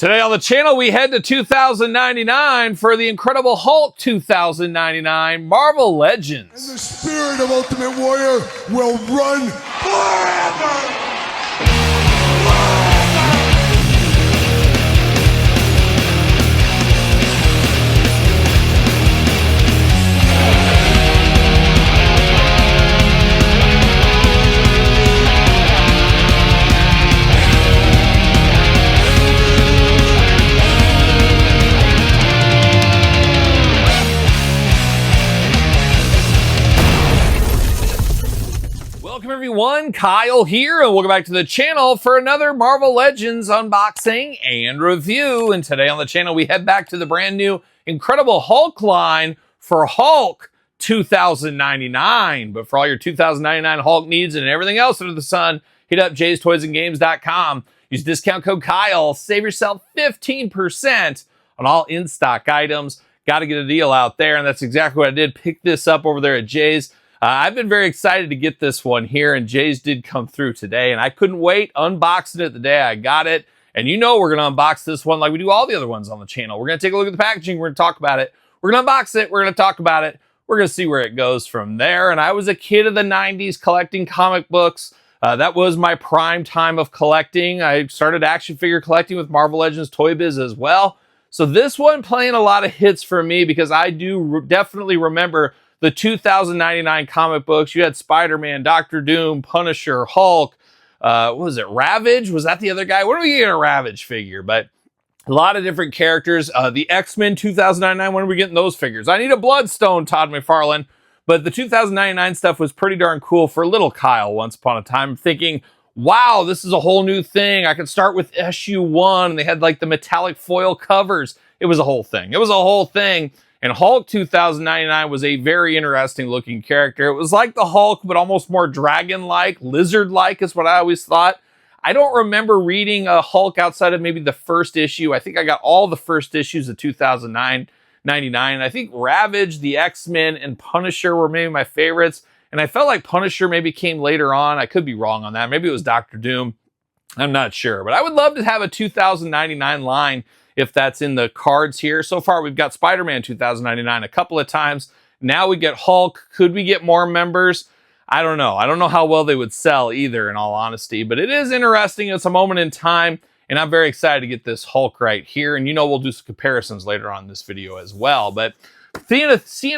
Today on the channel, we head to 2099 for the Incredible Hulk 2099 Marvel Legends. And the spirit of Ultimate Warrior will run forever! Welcome everyone, Kyle here, and welcome back to the channel for another Marvel Legends unboxing and review. And today on the channel, we head back to the brand new Incredible Hulk line for Hulk 2099. But for all your 2099 Hulk needs and everything else under the sun, hit up jaystoysandgames.com. Use discount code Kyle, save yourself 15% on all in-stock items. Got to get a deal out there, and that's exactly what I did. Pick this up over there at Jay's. I've been very excited to get this one here, and Jay's did come through today, and I couldn't wait. Unboxing it the day I got it, and you know we're going to unbox this one like we do all the other ones on the channel. We're going to take a look at the packaging. We're going to talk about it. We're going to unbox it. We're going to talk about it. We're going to see where it goes from there. And I was a kid of the 90s collecting comic books. That was my prime time of collecting. I started action figure collecting with Marvel Legends Toy Biz as well. So this one playing a lot of hits for me because I do definitely remember the 2099 comic books. You had Spider-Man, Doctor Doom, Punisher, Hulk. What was it? Ravage? Was that the other guy? When do we get a Ravage figure? But a lot of different characters. The X-Men 2099, when are we getting those figures? I need a Bloodstone, Todd McFarlane. But the 2099 stuff was pretty darn cool for little Kyle once upon a time, thinking, wow, this is a whole new thing. I could start with SU1, and they had like the metallic foil covers. It was a whole thing. It was a whole thing. And Hulk 2099 was a very interesting looking character. It was like the Hulk, but almost more dragon-like, lizard-like is what I always thought. I don't remember reading a Hulk outside of maybe the first issue. I think I got all the first issues of 2099. I think Ravage, the X-Men, and Punisher were maybe my favorites. And I felt like Punisher maybe came later on. I could be wrong on that. Maybe it was Doctor Doom. I'm not sure. But I would love to have a 2099 line if that's in the cards here. So far, we've got Spider-Man 2099 a couple of times. Now we get Hulk. Could we get more members? I don't know. I don't know how well they would sell either, in all honesty. But it is interesting. It's a moment in time, and I'm very excited to get this Hulk right here. And you know we'll do some comparisons later on in this video as well. But seeing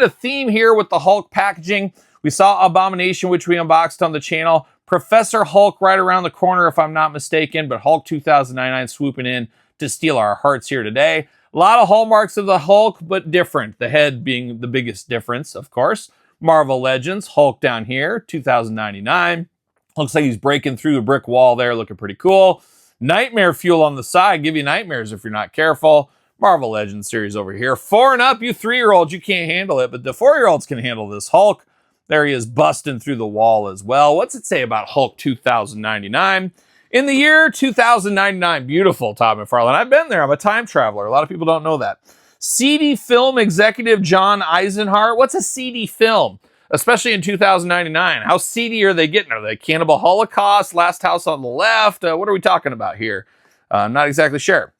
a theme here with the Hulk packaging. We saw Abomination, which we unboxed on the channel. Professor Hulk right around the corner, if I'm not mistaken. But Hulk 2099 swooping in to steal our hearts here today. A lot of hallmarks of the Hulk, but different. The head being the biggest difference, of course. Marvel Legends, Hulk down here, 2099. Looks like he's breaking through the brick wall there, looking pretty cool. Nightmare fuel on the side, give you nightmares if you're not careful. Marvel Legends series over here. 4 and up, you 3-year-olds, you can't handle it, but the 4-year-olds can handle this Hulk. There he is busting through the wall as well. What's it say about Hulk 2099? In the year 2099, beautiful, Todd McFarlane. I've been there. I'm a time traveler. A lot of people don't know that. CD film executive John Eisenhart. What's a CD film? Especially in 2099. How seedy are they getting? Are they Cannibal Holocaust, Last House on the Left? What are we talking about here? I'm not exactly sure.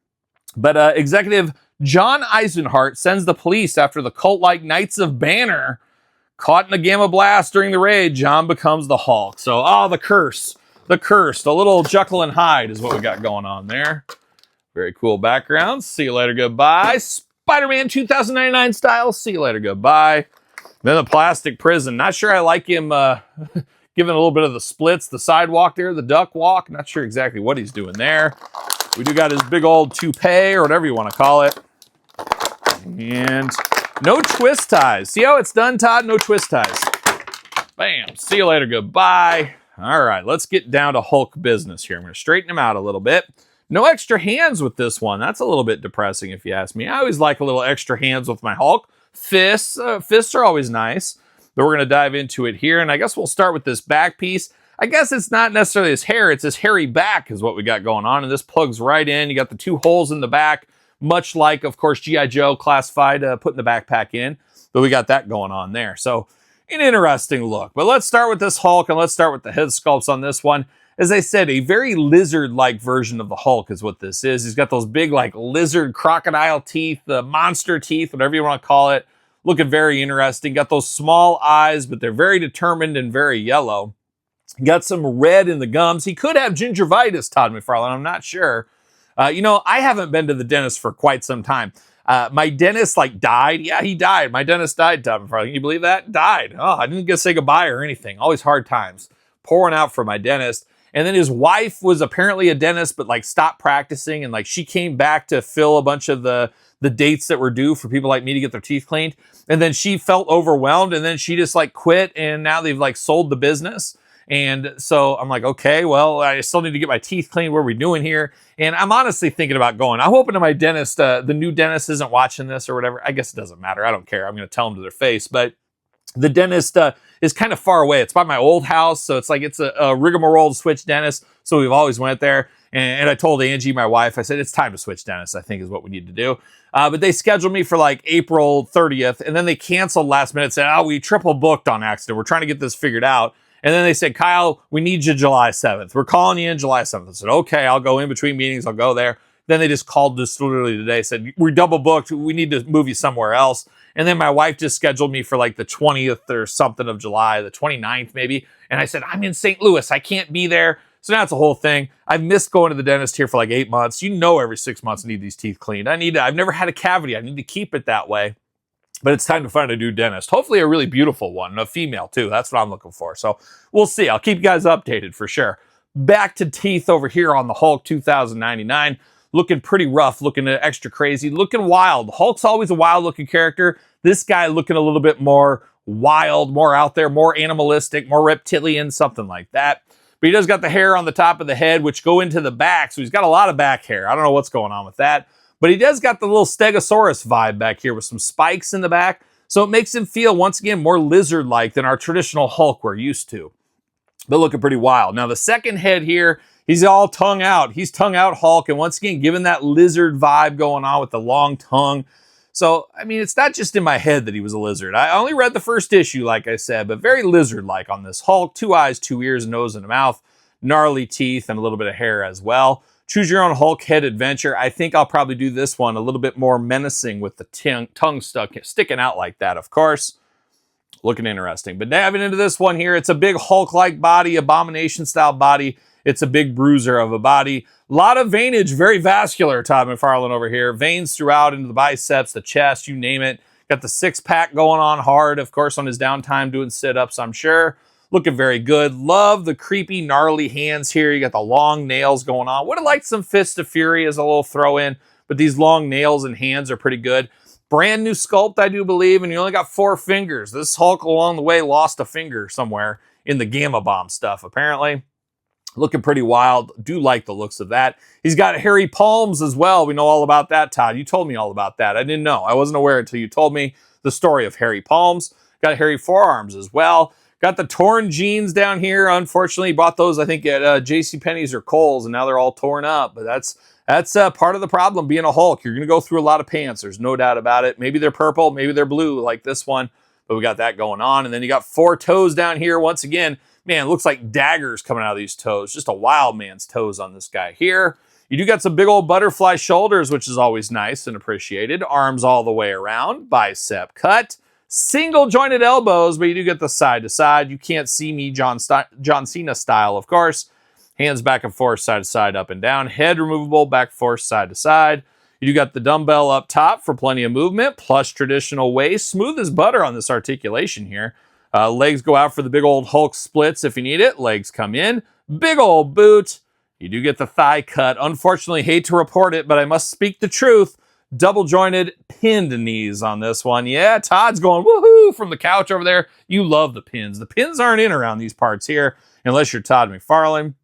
But executive John Eisenhart sends the police after the cult-like Knights of Banner. Caught in a gamma blast during the raid, John becomes the Hulk. So, the curse. The Cursed, a little Jekyll and Hyde is what we got going on there. Very cool background. See you later, goodbye. Spider-Man 2099 style. See you later, goodbye. Then the plastic prison. Not sure I like him giving a little bit of the splits, the sidewalk there, the duck walk. Not sure exactly what he's doing there. We do got his big old toupee or whatever you want to call it. And no twist ties. See how it's done, Todd? No twist ties. Bam. See you later, goodbye. All right, let's get down to Hulk business here. I'm going to straighten him out a little bit. No extra hands with this one. That's a little bit depressing if you ask me. I always like a little extra hands with my Hulk. Fists. Fists are always nice. But we're going to dive into it here. And I guess we'll start with this back piece. I guess it's not necessarily his hair. It's his hairy back is what we got going on. And this plugs right in. You got the 2 holes in the back. Much like, of course, G.I. Joe classified putting the backpack in. But we got that going on there. So an interesting look. But let's start with this Hulk, and let's start with the head sculpts on this one. as I said, a very lizard-like version of the Hulk is what this is. He's got those big, like, lizard crocodile teeth, the monster teeth, whatever you want to call it. Looking very interesting. Got those small eyes, but they're very determined and very yellow. Got some red in the gums. He could have gingivitis, Todd McFarlane. I'm not sure. I haven't been to the dentist for quite some time. My dentist died. Yeah, he died. My dentist died, Todd McFarlane. Can you believe that? Died. Oh, I didn't get to say goodbye or anything. Always hard times. Pouring out for my dentist. And then his wife was apparently a dentist, but stopped practicing. And she came back to fill a bunch of the dates that were due for people like me to get their teeth cleaned. And then she felt overwhelmed. And then she just quit. And now they've sold the business. And so I'm like, okay, well, I still need to get my teeth cleaned. What are we doing here? And I'm honestly thinking about going. I'm hoping to my dentist, the new dentist isn't watching this or whatever. I guess it doesn't matter. I don't care. I'm going to tell them to their face. But the dentist is kind of far away. It's by my old house. So it's a rigmarole to switch dentist. So we've always went there. And I told Angie, my wife, I said, it's time to switch dentists, I think is what we need to do. But they scheduled me for April 30th. And then they canceled last minute, said, oh, we triple booked on accident. We're trying to get this figured out. And then they said, Kyle, we need you July 7th. We're calling you in July 7th. I said, okay, I'll go in between meetings. I'll go there. Then they just called just literally today, said, we're double booked. We need to move you somewhere else. And then my wife just scheduled me for the 20th or something of July, the 29th maybe. And I said, I'm in St. Louis. I can't be there. So now it's a whole thing. I've missed going to the dentist here for 8 months. Every 6 months I need these teeth cleaned. I've never had a cavity. I need to keep it that way. But it's time to find a new dentist. Hopefully a really beautiful one, a female too. That's what I'm looking for. So we'll see. I'll keep you guys updated for sure. Back to teeth over here on the Hulk 2099. Looking pretty rough, looking extra crazy, looking wild. Hulk's always a wild looking character. This guy looking a little bit more wild, more out there, more animalistic, more reptilian, something like that. But he does got the hair on the top of the head, which go into the back. So he's got a lot of back hair. I don't know what's going on with that. But he does got the little Stegosaurus vibe back here with some spikes in the back. So it makes him feel, once again, more lizard-like than our traditional Hulk we're used to. But looking pretty wild. Now, the second head here, he's all tongue out. He's tongue out Hulk. And once again, given that lizard vibe going on with the long tongue. So, it's not just in my head that he was a lizard. I only read the first issue, like I said, but very lizard-like on this Hulk. 2 eyes, 2 ears, nose, and a mouth. Gnarly teeth and a little bit of hair as well. Choose your own Hulk head adventure. I think I'll probably do this one a little bit more menacing with the tongue sticking out like that, of course. Looking interesting. But diving into this one here, it's a big Hulk-like body, Abomination-style body. It's a big bruiser of a body. A lot of veinage, very vascular, Todd McFarlane over here. Veins throughout into the biceps, the chest, you name it. Got the six-pack going on hard, of course, on his downtime doing sit-ups, I'm sure. Looking very good. Love the creepy, gnarly hands here. You got the long nails going on. Would have liked some Fist of Fury as a little throw-in, but these long nails and hands are pretty good. Brand new sculpt, I do believe, and you only got 4 fingers. This Hulk along the way lost a finger somewhere in the Gamma Bomb stuff, apparently. Looking pretty wild. Do like the looks of that. He's got hairy palms as well. We know all about that, Todd. You told me all about that. I didn't know. I wasn't aware until you told me the story of hairy palms. Got hairy forearms as well. Got the torn jeans down here. Unfortunately, bought those, I think, at JCPenney's or Kohl's, and now they're all torn up. But that's part of the problem being a Hulk. You're going to go through a lot of pants. There's no doubt about it. Maybe they're purple. Maybe they're blue like this one. But we got that going on. And then you got 4 toes down here. Once again, man, it looks like daggers coming out of these toes. Just a wild man's toes on this guy here. You do got some big old butterfly shoulders, which is always nice and appreciated. Arms all the way around. Bicep cut. Single jointed elbows, but you do get the side to side. You can't see me John Cena style, of course. Hands back and forth, side to side, up and down. Head removable, back and forth, side to side. You do got the dumbbell up top for plenty of movement. Plus traditional waist. Smooth as butter on this articulation here. Legs go out for the big old Hulk splits if you need it. Legs come in. Big old boot. You do get the thigh cut. Unfortunately, hate to report it, but I must speak the truth. Double jointed pinned knees on this one. Yeah, Todd's going woohoo from the couch over there. You love the pins. The pins aren't in around these parts here unless you're Todd McFarlane.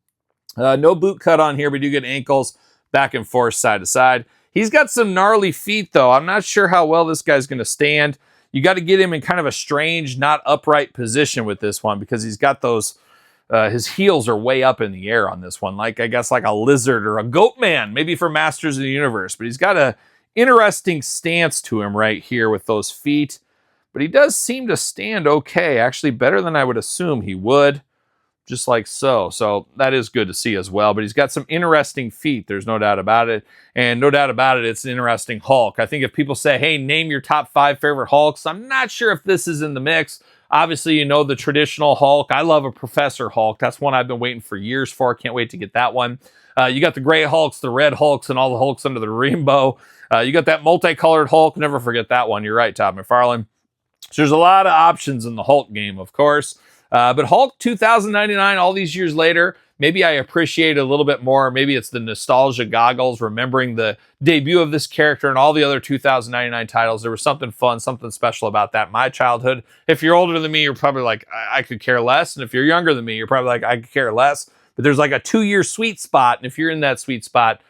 No boot cut on here, but you do get ankles back and forth, side to side. He's got some gnarly feet, though. I'm not sure how well this guy's going to stand. You got to get him in kind of a strange, not upright position with this one because he's got those, his heels are way up in the air on this one. I guess like a lizard or a goat man, maybe for Masters of the Universe. But he's got a interesting stance to him right here with those feet. But he does seem to stand okay. Actually, better than I would assume he would. just like so. So that is good to see as well. But he's got some interesting feet. There's no doubt about it. And no doubt about it, it's an interesting Hulk. I think if people say, hey, name your top 5 favorite Hulks, I'm not sure if this is in the mix. Obviously, you know the traditional Hulk. I love a Professor Hulk. That's one I've been waiting for years for. Can't wait to get that one. You got the gray Hulks, the red Hulks, and all the Hulks under the rainbow. You got that multicolored Hulk. Never forget that one. You're right, Todd McFarlane. So there's a lot of options in the Hulk game, of course. But Hulk 2099, all these years later, maybe I appreciate it a little bit more. Maybe it's the nostalgia goggles, remembering the debut of this character and all the other 2099 titles. There was something fun, something special about that in my childhood. If you're older than me, you're probably like, I could care less. And if you're younger than me, you're probably like, I could care less. But there's like a 2-year sweet spot. And if you're in that sweet spot,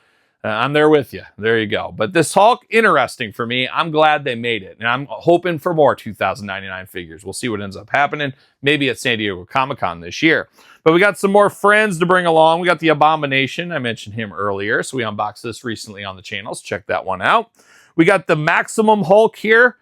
I'm there with you. There you go. But this Hulk, interesting for me. I'm glad they made it. And I'm hoping for more 2099 figures. We'll see what ends up happening. Maybe at San Diego Comic-Con this year. But we got some more friends to bring along. We got the Abomination. I mentioned him earlier. So we unboxed this recently on the channel. So check that one out. We got the Maximum Hulk here.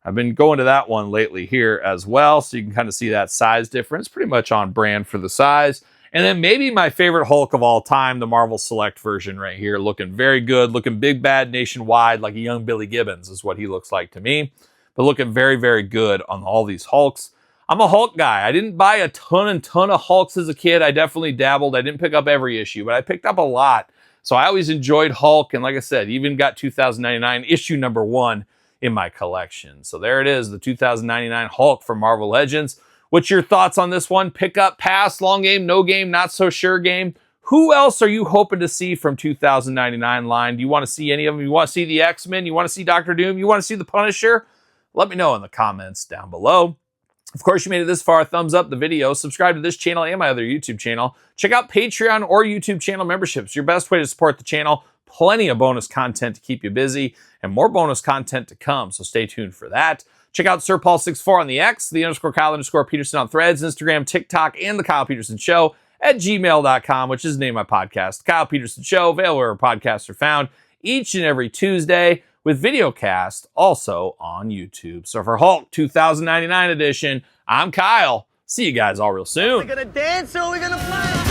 I've been going to that one lately here as well. So you can kind of see that size difference. Pretty much on brand for the size. And then maybe my favorite Hulk of all time, the Marvel Select version right here. Looking very good, looking big, bad, nationwide, like a young Billy Gibbons is what he looks like to me. But looking very, very good on all these Hulks. I'm a Hulk guy. I didn't buy a ton of Hulks as a kid. I definitely dabbled. I didn't pick up every issue, but I picked up a lot. So I always enjoyed Hulk. And like I said, even got 2099 issue number 1 in my collection. So there it is, the 2099 Hulk from Marvel Legends. What's your thoughts on this one? Pick up, pass, long game, no game, not so sure game. Who else are you hoping to see from 2099 line? Do you want to see any of them? You want to see the X-Men? You want to see Doctor Doom? You want to see the Punisher? Let me know in the comments down below. Of course, you made it this far. Thumbs up the video. Subscribe to this channel and my other YouTube channel. Check out Patreon or YouTube channel memberships. Your best way to support the channel. Plenty of bonus content to keep you busy and more bonus content to come. So stay tuned for that. Check out SirPaul64 on the X, the _Kyle_Peterson on Threads, Instagram, TikTok, and the Kyle Peterson Show at gmail.com, which is the name of my podcast. Kyle Peterson Show, available where podcasts are found each and every Tuesday with videocast also on YouTube. So for Hulk 2099 edition, I'm Kyle. See you guys all real soon. We're gonna dance or we're gonna play.